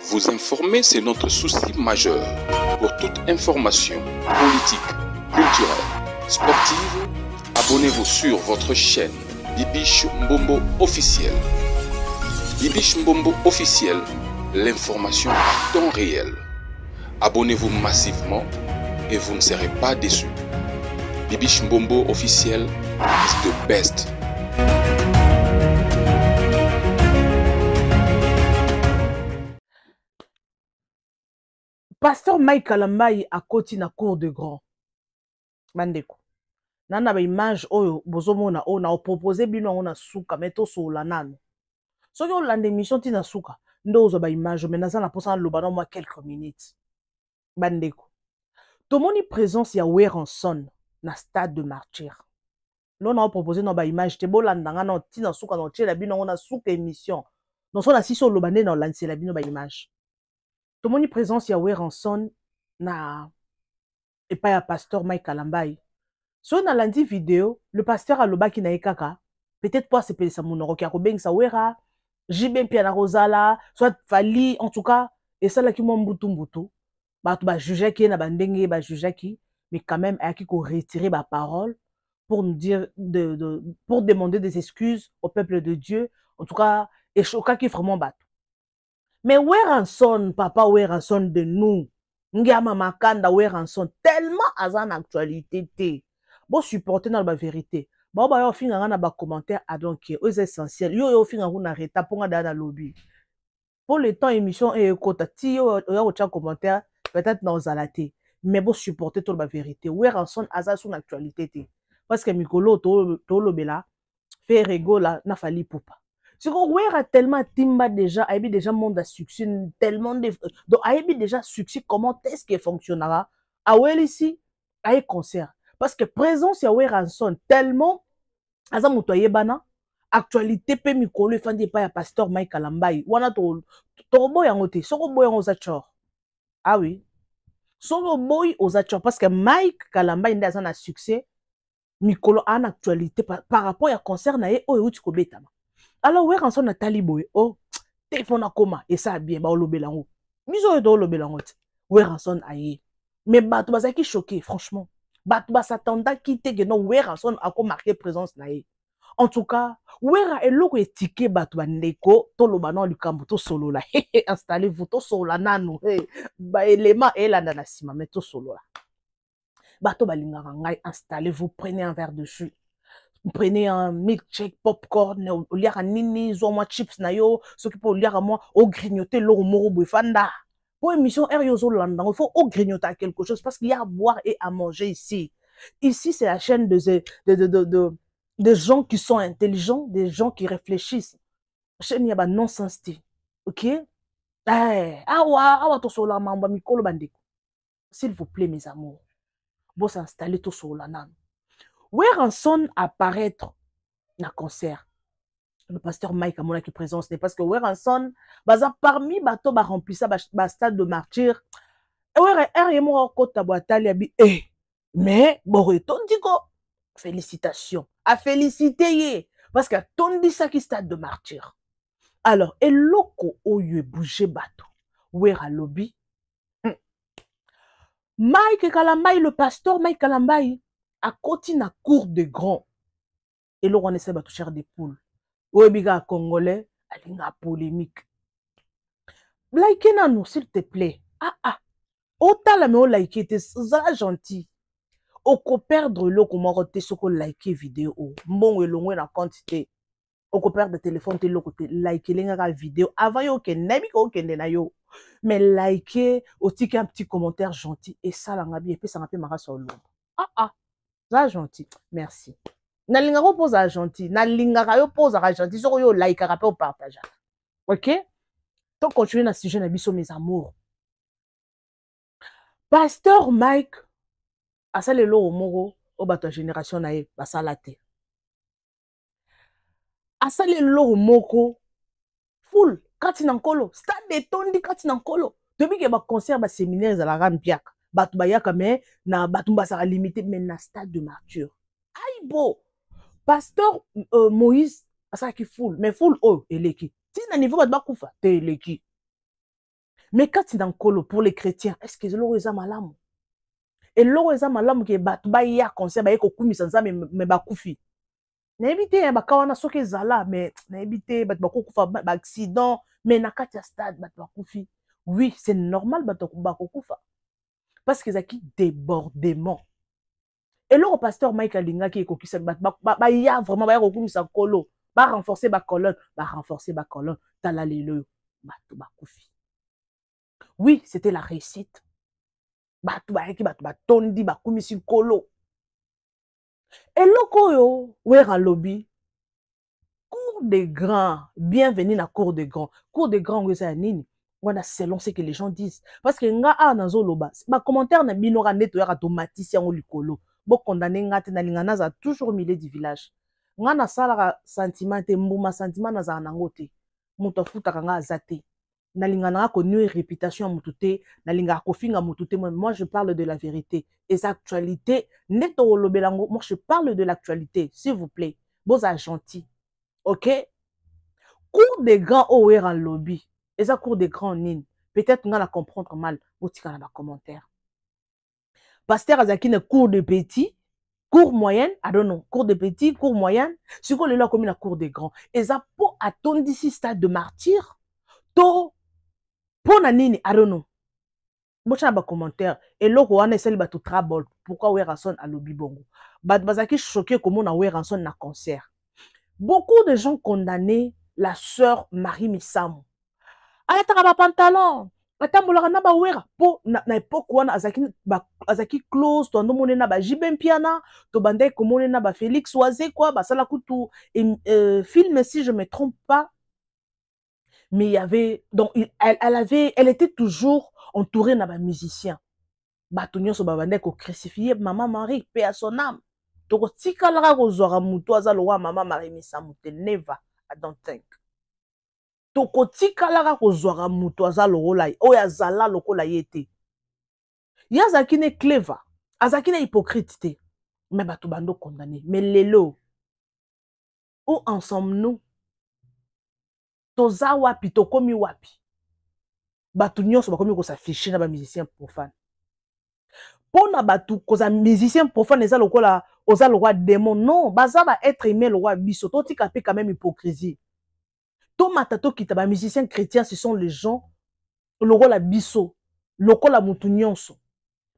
Vous informer, c'est notre souci majeur. Pour toute information politique, culturelle, sportive, abonnez-vous sur votre chaîne Bibiche Mbombo officiel. Bibiche Mbombo officiel, l'information en temps réel. Abonnez-vous massivement et vous ne serez pas déçus. Bibiche Mbombo officiel is the best. Pasteur Mike Kalambai a koti na cour de grand. Mandeko. Nana ba image oyo bozomona o na proposer bino on a suka meto so la nano. Soki o lande mission tina suka ndo ozo ba image mais naza na posa loba na moi quelques minutes. Bandeko. Tomoni présence ya Weranson na stade de martyr. L'on a proposé no ba image te bolanda nga na tina suka no tshela bino on a suka émission. Non so na siso lobande na lancer la bino ba image. Tomoni présence ya Weranson na epa ya pasteur Mike Kalambai. So na lundi vidéo, le pasteur alobaki na ekaka, peut-être pas c'est sa monoro ki akobeng sa wera, jibem pia na rozala, soit fali en tout cas, et ça là qui mo mbutu. Ba to ba juger ki na bandenge ba juger ki, mais quand même ayaki ko retirer ba parole pour nous dire pour demander des excuses au peuple de Dieu, en tout cas et choka qui vraiment bat. Mais Weranson, papa Weranson de nous, Ngama Makanda Weranson, tellement azan actualité te. Bon supporter dans la vérité. Bon ba yo finga na ba commentaire à donc aux essentiels. Yo finga na reta ponga dans lobby. Pour le temps émission et kota ti yo cha commentaire peut-être dans zalaté. Mais bon supporter toute la vérité. Weranson azan son actualité te. Parce que Mikolo to lobela fait rigola na fali poupa. C'est qu'on a tellement timba déjà, a déjà monde à succès, tellement de donc a déjà succès comment est-ce qu'il fonctionnera à well ici à concert parce que présence ya Weranson tellement aza mutoye bana actualité pe mikolo fandi pa ya pasteur Mike Kalambai wana to boy yangote soko boy yango za chor ah oui soko boy aux chor parce que Mike Kalambai nda za na succès mikolo en actualité par rapport à concert na ye oyo uti ko betama. Alors, Weranson na taliboy, oh, téléphone a koma, et ça bien, bah, olobelango. Miso do olobelango, Weranson aye. Mais bah, tu vas choqué, franchement. Bah, tu vas s'attendre qui te que non, Weranson a marqué présence na ye. En tout cas, Wera est l'eau étiqué, bah, tu vas neko, to lobano, lukambo, to solo là. Installez-vous, to solo là, nano, bah, élément, et là, nanasima, mais to solo là. Bah, to balingarangai, installez-vous, prenez un verre de jus. Prenez un milkshake, popcorn, au lieu à nini, moi chips na yo, ce qui peut au lieu à moi, au grignoter l'eau moro bouffanda. Pour émission Eriozo Landa, il faut au grignoter quelque chose parce qu'il y a à boire et à manger ici. Ici, c'est la chaîne de gens qui sont intelligents, des gens qui réfléchissent. Chaîne yaba non-sens. Ok? S'il vous plaît, mes amours. Bon, s'installer tout sur la nan. Weranson apparaître na concert. Le pasteur Mike Amona qui présence n'est parce que Weranson baza parmi bato ba remplissa ba stade de martyr. Et mo kota boatali abi mais boreton diko félicitations. A féliciter ye parce que tondi ça qui stade de martyr. Alors eloko oyo bouger bato. Wera lobby. Mike Kalambai le pasteur Mike Kalambai à côté na cour de grand et là on essaie de toucher des poules ou biga congolais alinga polémique like nous s'il te plaît autant la mais like était ça gentil au ko perdre le comment roter ce ko like vidéo bon et long na quantité au ko perdre téléphone te le côté like linga vidéo avant yo ke nebi ko ke na yo mais like au ticket un petit commentaire gentil et ça la ngabi et puis ça m'a fait marrer sur l'eau ça gentil, merci. Na lingaro pose à gentil, na lingara yo pose à gentil, so yo like à rappel partage. OK? Donc continuer na sujet na biso mes amours. Pasteur Mike a ça le lo moro o bato génération na ye basalate. A ça le lo moko full kati na nkolo, stade de tondi kati na nkolo. Depuis que ba concert ba séminaire za la rampiaka. Bato bayaka mais na bato mbasa limité mais na stade de martyr. Aïbo pasteur Moïse asa qui full mais full oh eleki. Si na niveau ba kufa te eleki. Mais quand tu es dans Kolo, pour les chrétiens, est-ce que l'eau est malamu? Et l'eau est malamu qui est batba ya conseil, ba yeko kumi sanza me bakufi. Na évité ba kawana soke zala, mais na évité ba bakufa ba accident, mais na katia stade ba bakufi. Oui, c'est normal ba bakufa. Parce qu'ils ont qui débordement. Et là, le pasteur Mike Alinga qui est coquille, bah, il y a vraiment, bah, il y a colo, bah, renforcer ma colonne, talalele, bah, tout, bah, koufi. Oui, c'était la réussite. Bah, tout, bah, tondi, bah, koumisi colo. Et là, koyo, ouais, en lobby, cours des grands, bienvenue dans cours des grands. Cours des grands, oui, c'est nini. Voilà, selon ce que les gens disent. Parce que, nga, ah, nazo loba, bah, commentaire, na binora neto, ya automaticien, ou likolo. Bo condamné ngate na lingana za toujours au milieu du village. Nga na sala sentiment te mbuma sentiment na za nango te. Muto futa nga azate. Na lingana ko nuire réputation mutu te, na linga ko finga mutu te. Moi je parle de la vérité. Et sa actualité neto lobelango, moi je parle de l'actualité, s'il vous plaît. Boza gentil. OK? Cours des grands ower en lobby. Et ça cours des grands nine. Peut-être nga la comprendre mal. Botika na ba commentaire. Pasteur Azakine cours de petit, cours moyenne, I don't know, cours de petit, cours moyenne, ce qu'on est là comme la cours des grands. Et ça pour attendre d'ici stade de martyr, to pour nanini, I don't know. Moi j'ai un commentaire et là on essaie de battre trouble. Pourquoi Weranson a lobby bongo? Bazaki choqué comment on a Weranson na concert. Beaucoup de gens condamnaient la sœur Marie Missamu. Elle a un pantalon. Atambolaka na bawera po na époque wana azaki close to ndomone na ba Jibem Piana to bandai komone na ba Félix Oise quoi ba sala kutu film si je me trompe pas, mais il y avait donc elle était toujours entourée na ba musiciens ba tonyo so ba bandai ko crucifier maman Marie paix à son âme to ko tikala ko zora muto azalo wa maman Marie Misamute never I don't think. Tokotikalaka kozwaka muto aza lokola oyo azala lokola ye te. Ye azalaki ne clever, azalaki ne hypocrite te, mais bato bando condamné. Mais lelo, où en sommes-nous? Toza wapi, tokomi wapi? Bato nyonso bakomi s'afficher na ba musicien profane. Pona bato koza musicien profane eza lokola oza lokola démon. Non, baza ba être aimé lokola biso. Totika pe quand même hypocrisie. Tomatato kita ba musiciens chrétiens, ce sont les gens lokola biso, lokola mutu nyonso.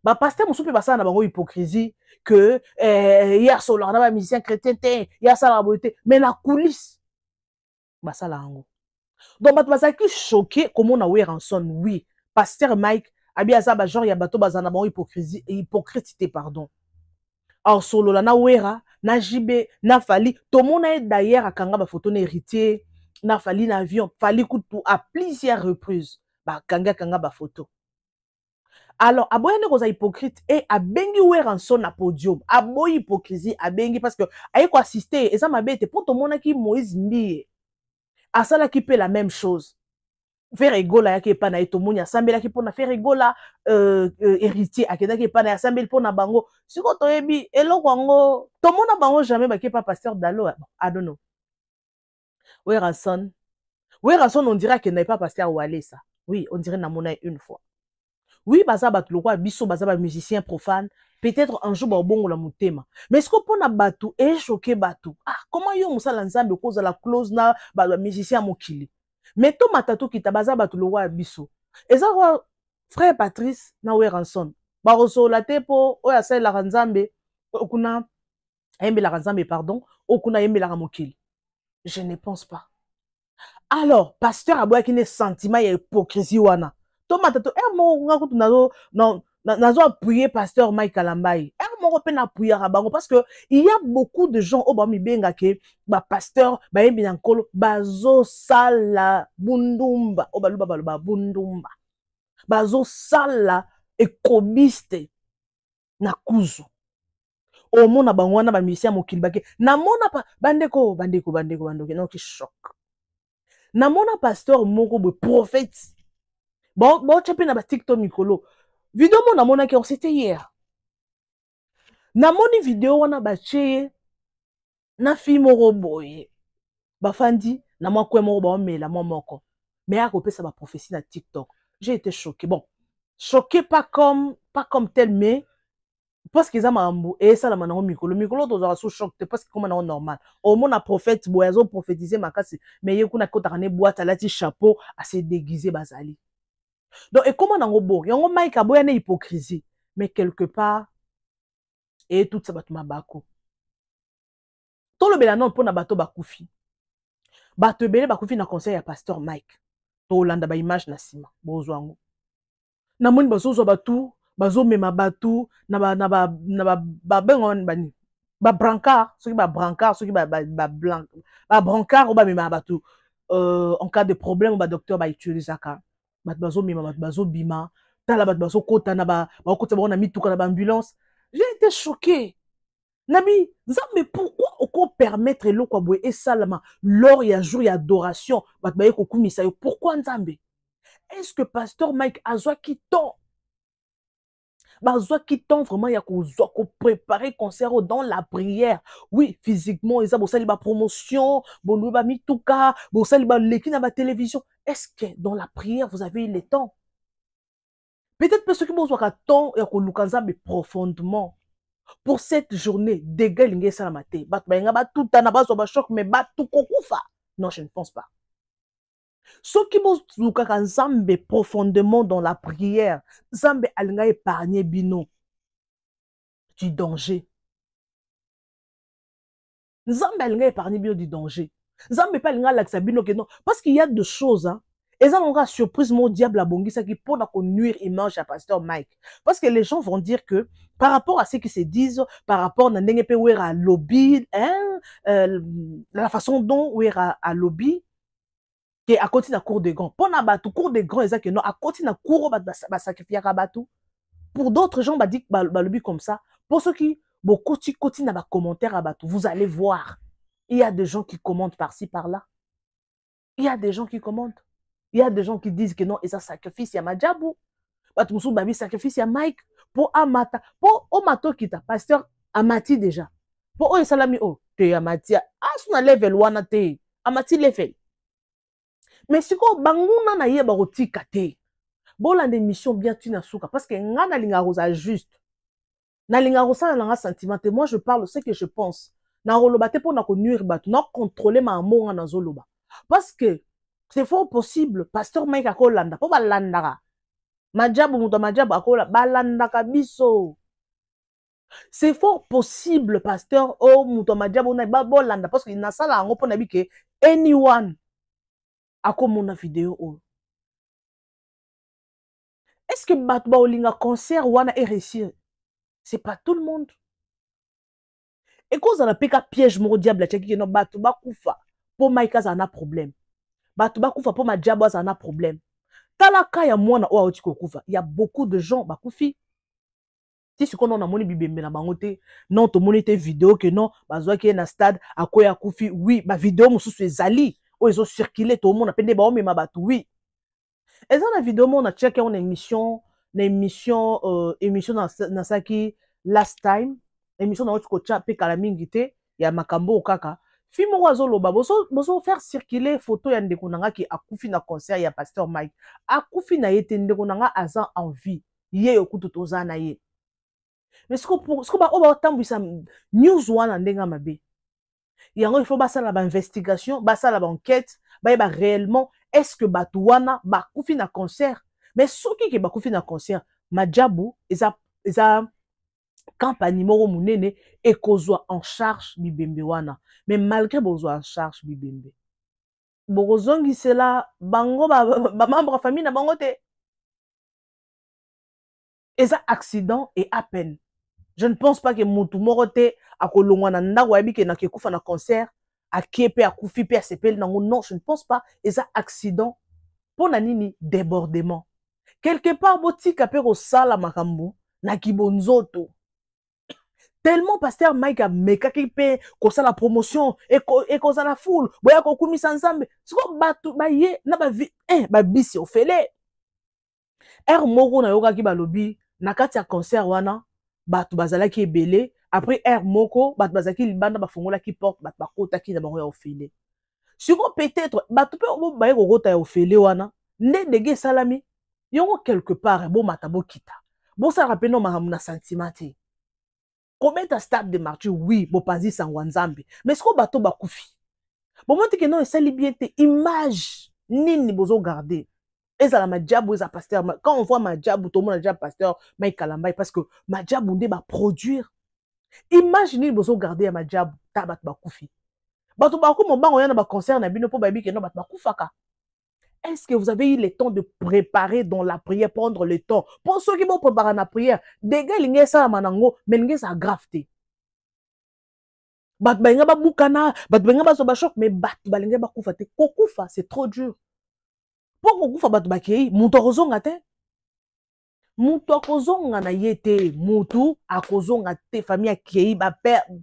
Ba pasteur musupe basala na bango hypocrisie que ya solo na ba musicien chrétien te, ya sala boité, mais la coulisse basala ngo. Donc bato basaki choqué comment na Weranson, oui, pasteur Mike abi azaba genre ya bato bazana bango hypocrite pardon. Alors solo la na Wera, na Jibe, na Fali, tout le monde est d'ailleurs à kanga ba photo na héritier, na Fali na avion, Fali kutu à plusieurs reprises. Ba kanga ba photo. Alors, aboyane koza hypocrite et abengi Weranson na podium. Aboy hypocrisie, abengi parce que aye ko assister, et ça m'a bête pour tout le monde qui Moïse Mbiye. Asala qui fait la même chose. Faire rigola yake pa na etomoni asambela ki pona faire rigola héritier akenda ki pa na asambeli pona bango. Siko toyebi eloko ngo to mona bango jamais ba ki pa pasteur Dalo. I don't know. Weranson on dirait qu'il n'est pas pasteur Wale ça. Oui, on dirait na mona une fois. Oui, baza bat lokwa biso baza ba musicien profane, peut-être un jour ba bongo la mutema. Mais ce qu'on pona batu et choqué batu. Ah, comment yo musala nzambe cause la close na ba musicien mokili. Mais to matato kita baza batu lokwa biso. Eza ko frère Patrice na Weranson. Ba rosola te po oya sala la nzambe okuna yembe la nzambe pardon, okuna yembe la mokili. Je ne pense pas. Alors, pasteur aboya ki ne sentiment ya hypocrisie wana. Tomatato mo ngakutu nazo appuyer pasteur Mike Kalambai. Mo pe na appuyer bango parce que il y a beaucoup de gens au bami benga ke ba pasteur ba yembi na nkolo bazo sala bundumba o baluba baluba bundumba. Bazo sala ekobiste na kuzu. O mona bango wana ba musicien mokili bake. Na mona pa bandeko non ki choc. Na mona pasteur moko be prophète. Bon, tu peux na TikTok Mikolo. Vidéo mon amona qui c'était hier. Na moni vidéo wana ba cheye na fi moko boye. Ba fandi na mwa kwe moko ba mela mwa moko. Mais a kopesa ba prophétie na TikTok. j'ai été choqué. Bon, choqué pas comme tel, mais parce qu'ils ont et ça la manango mikolo mikolo dans sous choc parce que comme on normal au moins un prophète boyazo prophétiser makasi mais yekuna kota kane boîte la ti chapeau à se déguiser bazali donc et comment nango bo yango Mike aboya na hypocrisie mais quelque part et tout ça batu mabako to le belano pour na bato bakufi bato belé bakufi na conseil ya pasteur Mike to landa ba image na sima bozwango na moni bazo batu bazo mema batu na ba bengon bani ba brancard ceux qui ba brancard ceux qui ba blanc ba brancard ou ba mema batu en cas de problème ba docteur ba utiliser ka bat bazo mema bat bazo bima tala bat bazo kota na ba kota ba na mituka na ba ambulance. J'ai été choqué. Nabi, mais pourquoi on permettre le quoi et salama lors il y a jour il y a adoration bat ba ko kumisa yo pourquoi nzambe? Est-ce que pasteur Mike azwa qui ton bazwa qui ton vraiment ya ko préparer concert dans la prière? Oui, physiquement ils a bosali ba promotion bolu ba mituka bosali ba leki na ba télévision. Est-ce que dans la prière vous avez eu le temps? Peut-être parce que bozwa ka ton ya ko lukanza mais profondément pour cette journée dégâts lingé ça la maté bat ba nga ba tout na bazwa ba choc mais ba tout kokufa. Non, je ne pense pas. Ceux qui vont Nzambe profondément dans la prière, Nzambe alinga épargner bino du danger. Nzambe alinga épargner bino du danger. Nzambe pas alinga laksa bino que non parce qu'il y a deux choses hein. Et ça on surprise mon diable à bongi ça qui pour qu'on nuire image à pasteur Mike parce que les gens vont dire que par rapport à ce qui se disent par rapport à ndenge pe wera lobby hein la façon dont wera à lobby à côté na cour de grand. Pour na batu cour de grand exact que non à côté na cour ba sacrifier à batu. Pour d'autres gens ba dit ba lobby comme ça. Pour ceux qui bon côté na ba commentaire à batu, vous allez voir. Il y a des gens qui commentent par-ci par-là. Il y a des gens qui commentent. Il y a des gens qui disent que non et ça sacrifice ya Madjabou. Batu musu babi sacrifice ya Mike pour Amata. Pour Omato kita pasteur Amati déjà. Pour o salami o te Amati. Ah suna level wana te. Amati level. Mais si ko banguna na ye ba rotika te. Bola de mission bien tu na souka parce que ngana linga rosa juste. Na linga rosa na nga sentiment moi je parle ce que je pense. Na roloba te pour na ko nuire batu na contrôler ma amour na zoloba. Parce que c'est fort possible pasteur Mike akolanda po ba landaka. Madjabu muto madjabu akola ba landaka biso. C'est fort possible pasteur o muto madjabu na ba bolanda parce que na sala ngo pona bike anyone ako mona vidéo o. Est-ce que batba olinga concert wana est réussi? C'est pas tout le monde. Et cause na peka piège mo diable tcheki no batu ba kufa po Mike za na problème. Batu ba kufa po ma diable za na problème. Talaka ya mwana o oti ko kufa. Il y a beaucoup de gens ba kufi. Si ce qu'on a moni bibembe na bango te non to moni te vidéo que non bazwa ki na stade akoya kufi oui ba vidéo mususu ezali o ezo circuler tout le monde apende ba o mema batu oui. Et ça la vidéo on a checké on émission na saki last time émission na otiko cha pe kala mingi te ya makambo kaka film wazo loba boso faire circuler photo ya ndeko nanga ki akufi na concert ya pasteur Mike akufi na yete ndeko nanga aza en vie ye yokutu toza na ye mais ce que ba oba tambisa news wana ndenga mabe yango il faut basala ba investigation basala ba enquête ba réellement est-ce que Batouana ba kufi na concert mais soki ke ba kufi na concert Madjabu eza campagne moko munene et kozwa en charge bibembe wana mais malgré bozwa en charge bibembe bozongi cela bango ba membre de famille na bango te eza accident et à peine. Je ne pense pas que mutu morote akolongwa na ndako yabi ke na ke kufa na concert a kiepe a kufi pe a sepel nango non je ne pense pas et ça accident pour na nini débordement quelque part botika pe ko sala makambo na kibonzoto tellement pasteur Mike a meka ki pe ko sala promotion et ko sala foule boya ko kumisa nzambe siko batu ba ye na ba vi ba bisi ofele moko na yoka ki ba lobi na kati ya concert wana batu bazala ki ebele après moko batu bazaki libanda bafongola ki porte batu bakota ki na bango ya ofele siko peut-être batu pe obo baye kokota ya ofele wana nde dege salami Yongo quelque part, bon matabo kita. Bon ça rappelle non mahamuna sentimenté. Combien de stade de martyr, oui, bon pas dit sans wanzambi. Mais ce qu'on bateau bakoufi. Bon moi que non, ça bien te image nini bozo garder. Et ça la madjabou et ça pasteur. Quand on voit madjabou, tout le monde a déjà pasteur, mais kalambay parce que madjabou ne va produire. Imaginez bozo garder à madjabou, tabat bakoufi. Bato bakou mon bango yana ba concert na bino po babi que non bat bakoufaka. Est-ce que vous avez eu le temps de préparer dans la prière, prendre le temps? Pour ceux qui vont préparer la prière, des gars, ils ça manango, mais ils ça gravité. Bat benga ba bukana, bat benga ba soba choc, mais bat balinga ba kufa te. Kokufa, c'est trop dur. Pour kokufa bat bakei, muto kozonga te. Muto kozonga na yete, mutu akozonga te, famille akei,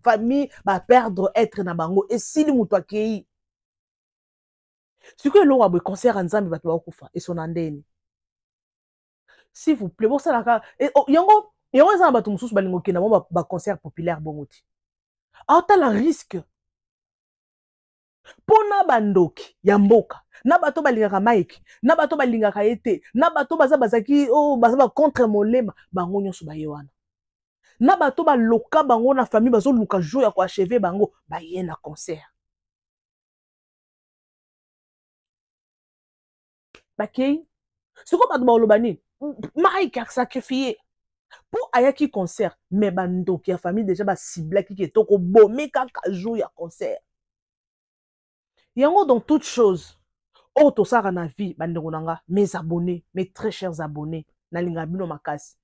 famille ba perdre être na bango. Et si le muto akei, ce que l'on a besoin concert en Zambie, et son andeni. S'il vous plaît, bon ça là, yango ça va tout sous balingo kina ba concert populaire bongoti. Ata la risque. Pona bandoki ya mboka, na bato balingaka Mike, na bato balingaka ete, na bato bazaki baza contre molema, bango nyonso ba yewana. Na bato baloka bango na famille bazo luka jour ya ko achever bango, ba ye na concert. Bakei, ce qu'on va demander, Mike a sacrifié pour ayaki concert, mais bando qui a famille déjà ba cible qui est toko bomé kaka jour ya concert. Yango dans toute chose, to sara na vie bandeko nanga, mes abonnés, mes très chers abonnés, na linga bino makasi.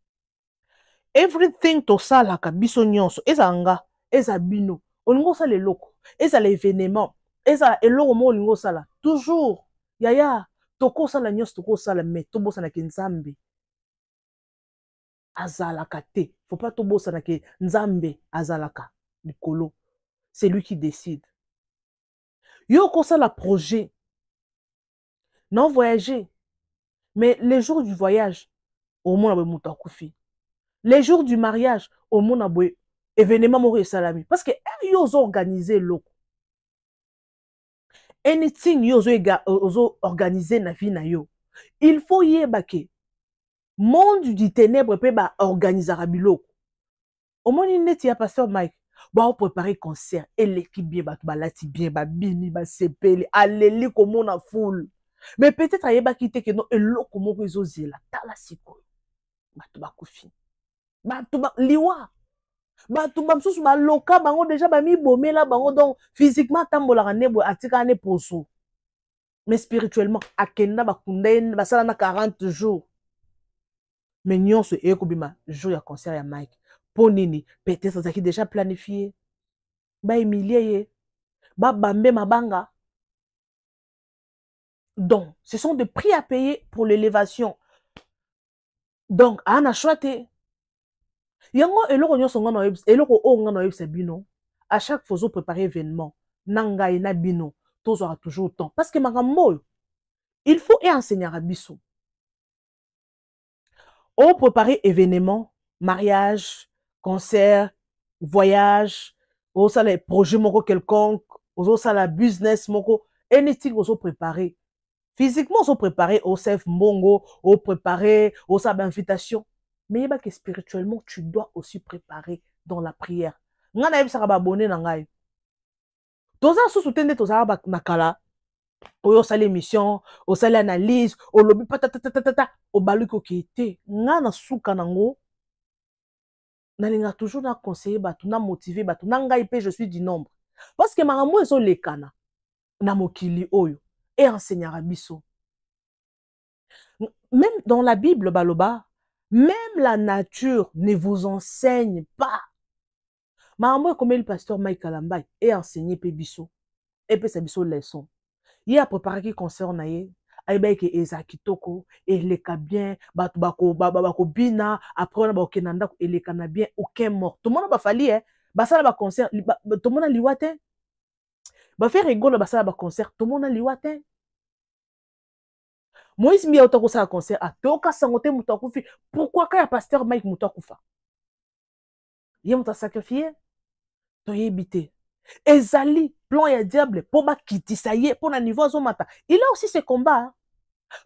Everything to sala ka biso nyonso, ezanga, ezabino, olingo sala eloko, ezala événement, ezala eloko mo olingo sala, toujours, yaya, toko sala nyonso toko sala mais to bosa na kinzambe. Azalaka te. Faut pas to bosa na ke nzambe azalaka likolo. C'est lui qui décide. Yo ko sala projet. Non voyager. Mais les jours du voyage, au moins na muta kufi. Les jours du mariage, au moins na événement mori salami parce que yo zo organiser loko. Anything yo zo organiser na vie na yo. Il faut yebake. Monde du ténèbre peut ba organiser biloko. Au moins il net ya pasteur Mike. Ba préparer concert et l'équipe bien ba balati bien ba bini ba sepeli aleli comme on a foule. Mais peut-être ayeba kité que non eloko moko ezozela tala siko. Ba to ba kufi. Ba to ba liwa. Ba to ba msusu ba loka bango déjà ba mi bomela bango donc physiquement tambola nebo atika ne poso. Mais spirituellement akenda ba kunde ba sala na 40 jours. Mais nyonso ekobima jour ya concert ya Mike. Ponini, peut-être ça qui déjà planifié. Ba humilié, ba bambe mabanga. Donc, ce sont des prix à payer pour l'élévation. Donc, ana choité. Yango eloko nyonso ngana eloko o ngana yebisa bino. À chaque fois vous préparer événement, nanga na bino, tous aura toujours temps parce que makambo il faut enseigner à biso. On préparer événement, mariage, concert, voyage, ou ça les projets moko quelconque, ou ça la business moko, anything on se préparer. Physiquement on se préparer au self mongo, au préparer, au ça invitation. Mais il y a que spirituellement tu dois aussi préparer dans la prière. Ngana yeb saka ba abonné na ngai. Toza susu tende toza ba nakala. Oyo sala émission, o sala analyse, o lobi patatatata, o baluko ki te. Ngana suka nango. Nalinga toujours na conseiller batu, na motiver batu, na ngai pe je suis du nombre. Parce que makambo ezo lekana na mokili oyo et enseignera biso. Même dans la Bible baloba, même la nature ne vous enseigne pas. Makambo comme le pasteur Mike Kalambay et enseigné pe biso et pe sa biso leçon. Il a préparé qui concerne ye. Aibeke eza kitoko eleka bien batu bako bina après on ba kenanda eleka na bien aucun mort tout le monde ba fali ba sala ba concert tout le monde liwate ba faire rigolo ba sala ba concert tout le monde liwate Moïse mi auto ko sala concert a toka sangote muto akufi pourquoi ka ya pasteur Mike muto akufa ye muto sacrifier to yebite ezali plan ya diable pour ba kitisa ye pour na niveau azomata il a aussi ses combats.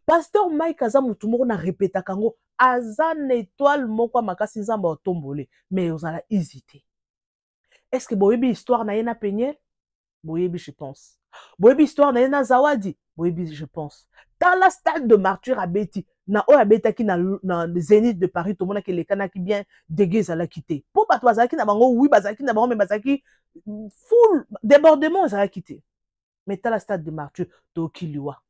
Pasteur Mike aza mutu moko na répéta kango aza na étoile moko makasi nzamba otombole mais ozala hésité. Est-ce que boyebi histoire na yena Peniel? Boyebi je pense. Boyebi histoire na yena Zawadi? Boyebi je pense. Dans la stade de martyr à Betty na oyo abetaki na Zénith de Paris to mona ke lekana ki bien dégué ala quitté. Po bato bazaki na bango oui bazaki na bango mais bazaki full débordement ala quitté. Mais dans la stade de martyr to kiliwa.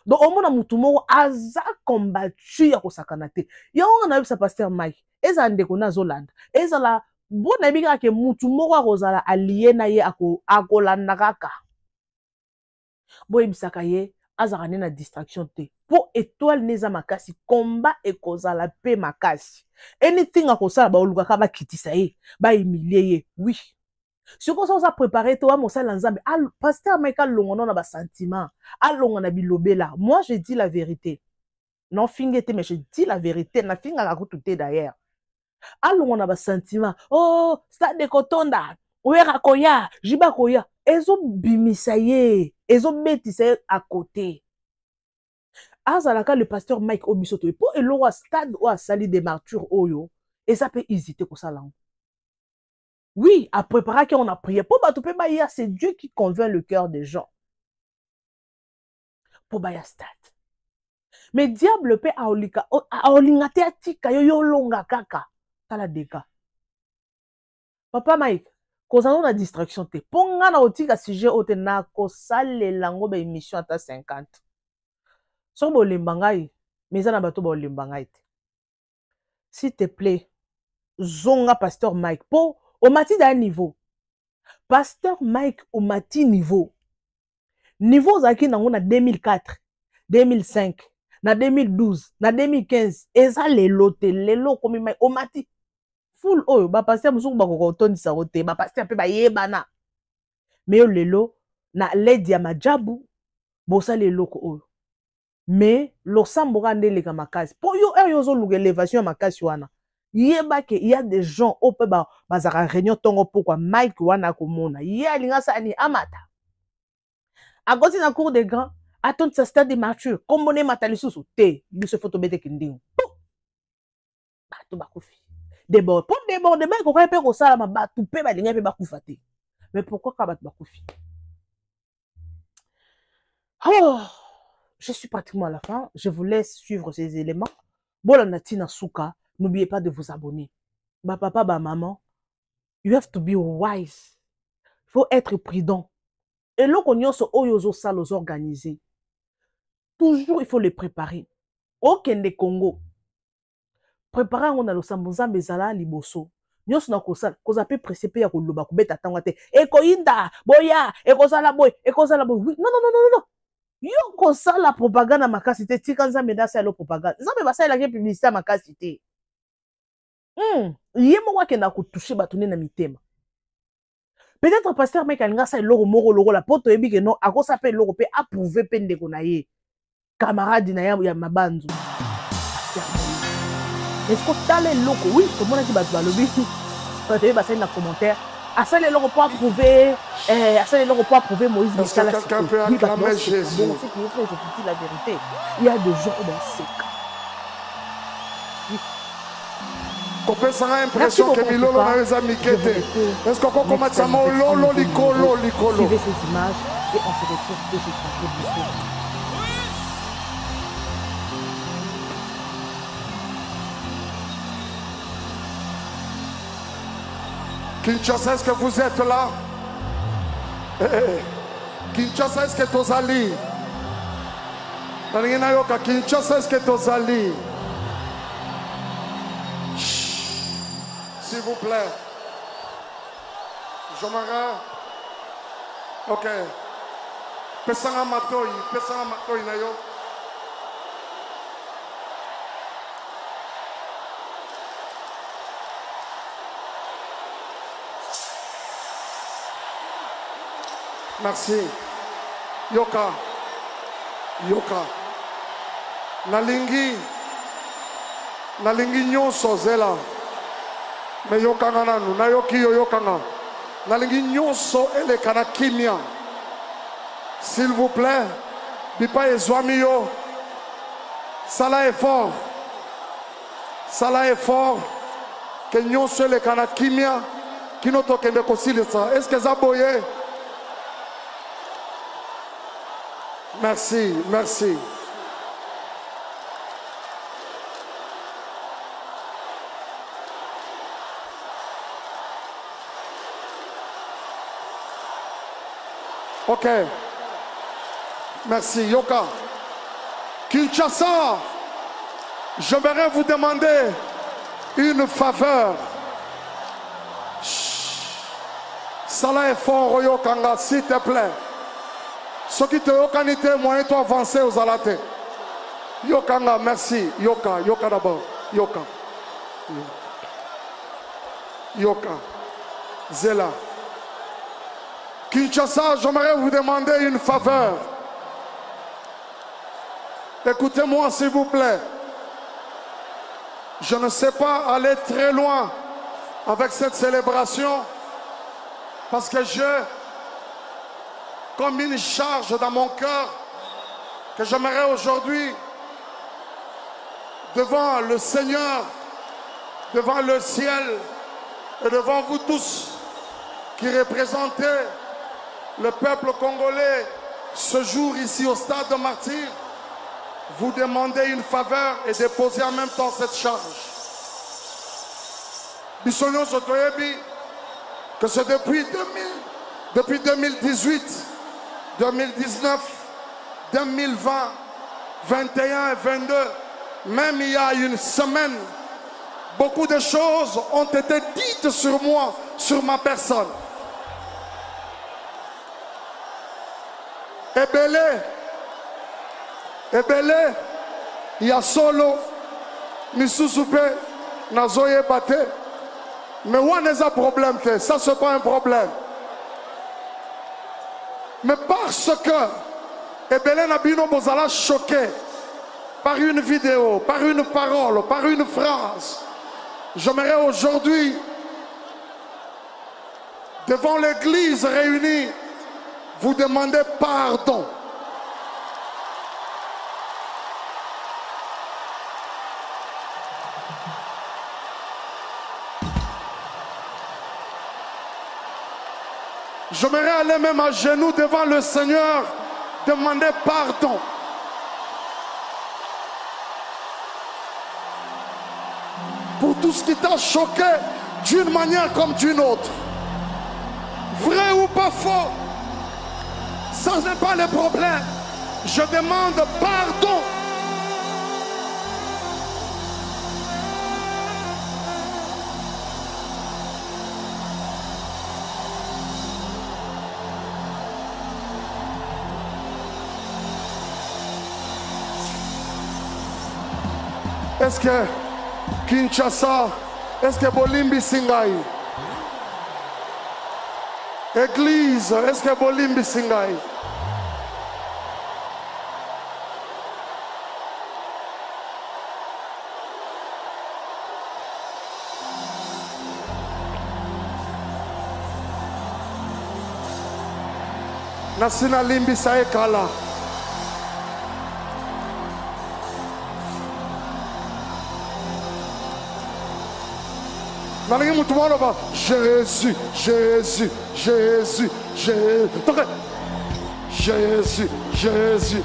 Donc au mona mutu moko aza combattu ya kosakana te. Yango na yebisa Pasteur Mike eza ndeko na Zolanda. Eza la bona bika ke mutu moko akozala allié na ye akolanda kaka. Boyebisaka ye azaka na distraction te. Po étoile neza makasi combat ekozala pe makasi. Anything akosala ba olukaka ba kitisa ye, ba humilier ye. Oui. Si on s'est préparé, toi, mon sal ensemble, Pasteur Michael Longono na ba sentiment, alongo na bilobela. Moi, je dis la vérité. Non, fingete, mais je dis la vérité. Na finga la route d'ailleurs. Alongo na ba sentiment. Oh, stade de Kotonda. Ouera koya, jiba koya. Ezo bimisaye, ezo betisaye à côté. Azalaka le pasteur Mike Obisoto. Pour elo wa stade ou a sali des martyrs oyo, et ça peut hésiter pour ça là. Oui, à préparer qu'on a prié. Pour battre Baya, c'est Dieu qui convainc le cœur des gens. Pour Baya stade. Mais diable peut aolingate atika yo longa kaka. Tala deka. Papa Mike, kozano na distraction te. Ponga na otika sujet otena ko sale lango ba émission ata 50. So bo limbangai, mais na bato bo limbangai. S'il te plaît, zonga pasteur Mike po au mati d'un niveau. Pasteur Mike au mati niveau. Niveau zaki nango na 2004, 2005, na 2012, na 2015. Eza lelo komi Mike au mati. Full oyo ba pasteur musuku ba ko tondisa rote, ba pasteur pe ba yebana. Mais yo lelo na ledi ya majabu bosa lelo ko oyo. Mais losambo rande le kamakasi. Po yo zo luge élévation makasi wana. Il y a des gens au peu bazara réunion tongo pourquoi Mike wana komona ya linga sani amata a côté na cour des grands attendre sa stade de martyr comme on est matali sous te biso photo bete kindingo bato bakufi débord pour débordement ko pe ko sala ma bato pe ba linga pe bakufa te mais pourquoi ka bato bakufi? Oh, je suis pratiquement à la fin, je vous laisse suivre ces éléments. Bola natina suka. N'oubliez pas de vous abonner. Ba papa, ba maman, you have to be wise. Il faut être prudent. Et là, qu'on y a ce oyozo sale aux organisés. Toujours, il faut les préparer. Aucun des Congo. Préparer, on a le samboza bezala liboso. Nous sommes qu'on a pu précipiter à Koloba, Kubeta Tangate. Eko Inda, Boya, Eko Salaboy, Eko Salaboy. Oui, non. Yo, qu'on ça la propagande à ma casité. Tikanza meda sa la propagande. Ça me va ça la publicité à ma casité. Yemo wa kenda ko toucher batone na mitema. Peut-être pasteur Mike alinga sa loro moro loro la poto yebi ke non ako sa pe loro pe approuver pe ndeko na ye. Camarade na ya mabanzu. Est-ce que t'as les locaux? Oui, tout le monde a dit bah lobby. Quand tu vas passer dans commentaire, à ça les locaux pour approuver à ça les locaux pour approuver Moïse Mikala. Quelqu'un peut acclamer Jésus. Bon, c'est qu'il faut que je dise la vérité. Il y a des gens dans ce cas. On peut avoir l'impression que Milolo n'a pas mikete. Est-ce qu'on commence à mon lolo licolo? Suivez ces images et on se retrouve tout de suite après. Kinshasa, est-ce que vous êtes là? Kinshasa, est-ce que tu es allé? Kinshasa, est-ce que tu es allé? S'il vous plaît. Jomara. Ok. Pesanga matoi na yo. Merci. Yoka. Nalingi nyonso zela. Mais yokanga nanu, na yoki yo yokanga. Nalingi nyonso elekana kimia. S'il vous plaît, bipa ezwami yo. Salah est fort. Salah est fort. Que nous sommes les Kanakimia qui nous toquent de Kosilisa. Est-ce que ça boye? Merci, merci. Ok. Merci, Yoka. Kinshasa, j'aimerais vous demander une faveur. Salah est fort, Yokanga, s'il te plaît. Ce qui te yokanité, moyen toi avancer aux alatés. Yokanga, merci. Yoka, Yoka d'abord. Yoka. Yoka. Zela. Kinshasa, j'aimerais vous demander une faveur. Écoutez-moi s'il vous plaît. Je ne sais pas aller très loin avec cette célébration parce que j'ai comme une charge dans mon cœur que j'aimerais aujourd'hui devant le Seigneur, devant le ciel et devant vous tous qui représentez le peuple congolais ce jour ici au stade de Martyrs, vous demandez une faveur et déposer en même temps cette charge. Bisogno Sotoyebi, que c'est depuis 2018, 2019, 2020, 21 et 22, même il y a une semaine, beaucoup de choses ont été dites sur moi, sur ma personne. Ebele, il y a solo, Misusupe, Nazoye Bate, mais où est un problème? Ça, c'est pas un problème. Mais parce que Ebele Nabino Bozala choqué par une vidéo, par une parole, par une phrase, j'aimerais aujourd'hui, devant l'église réunie, vous demander pardon. J'aimerais aller même à genoux devant le Seigneur, demander pardon. Pour tout ce qui t'a choqué d'une manière comme d'une autre. Vrai ou pas faux, ça n'est pas le problème. Je demande pardon. Est-ce que Kinshasa, est-ce que Bolimbi Singai? Église, est-ce que Bolimbi Singai? Nasina Limbi Saekala. Jésus, Jésus, Jésus, Jésus, Jésus, Jésus.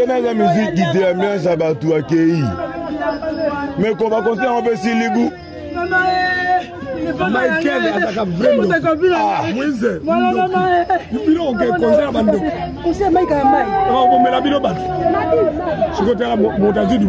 La musique qui déamène ça va tout accueillir. Mais qu'on va continuer en faire Ligou. Michael ataka vraiment. Ah, Moïse. Bino on concert bando. Concert Michael Mai. Oh, bon mais la bino bat. Ce côté là montage du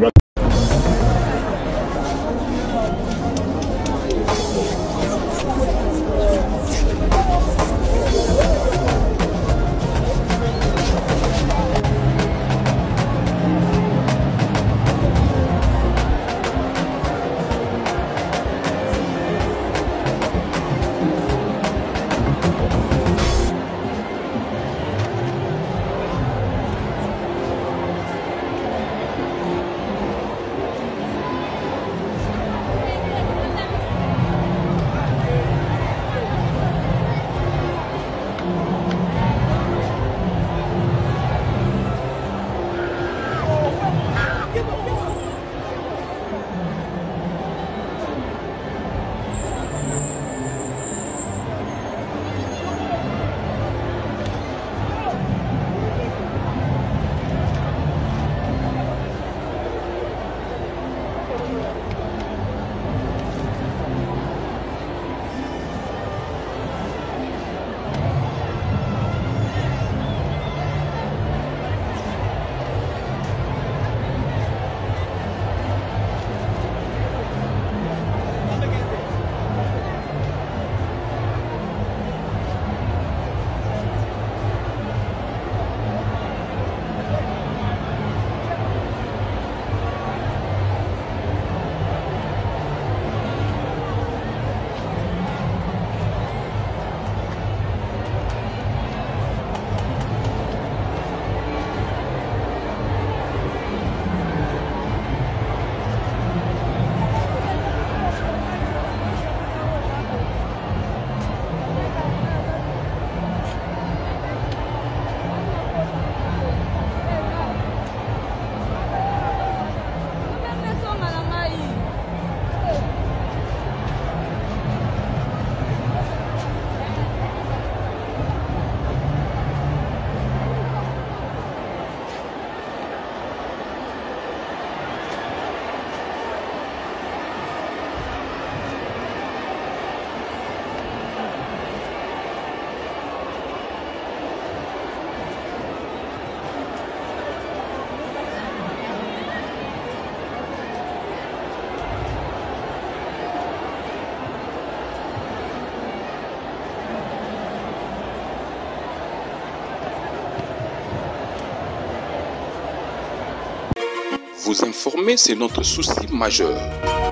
Vous informer, c'est notre souci majeur.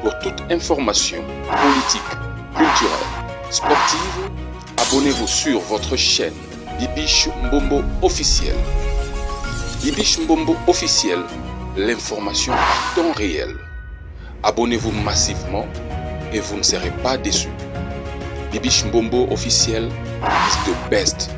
Pour toute information politique, culturelle, sportive, abonnez-vous sur votre chaîne Bibiche Mbombo officiel. Bibiche Mbombo officiel, l'information en temps réel. Abonnez-vous massivement et vous ne serez pas déçus. Bibiche Mbombo officiel is the best.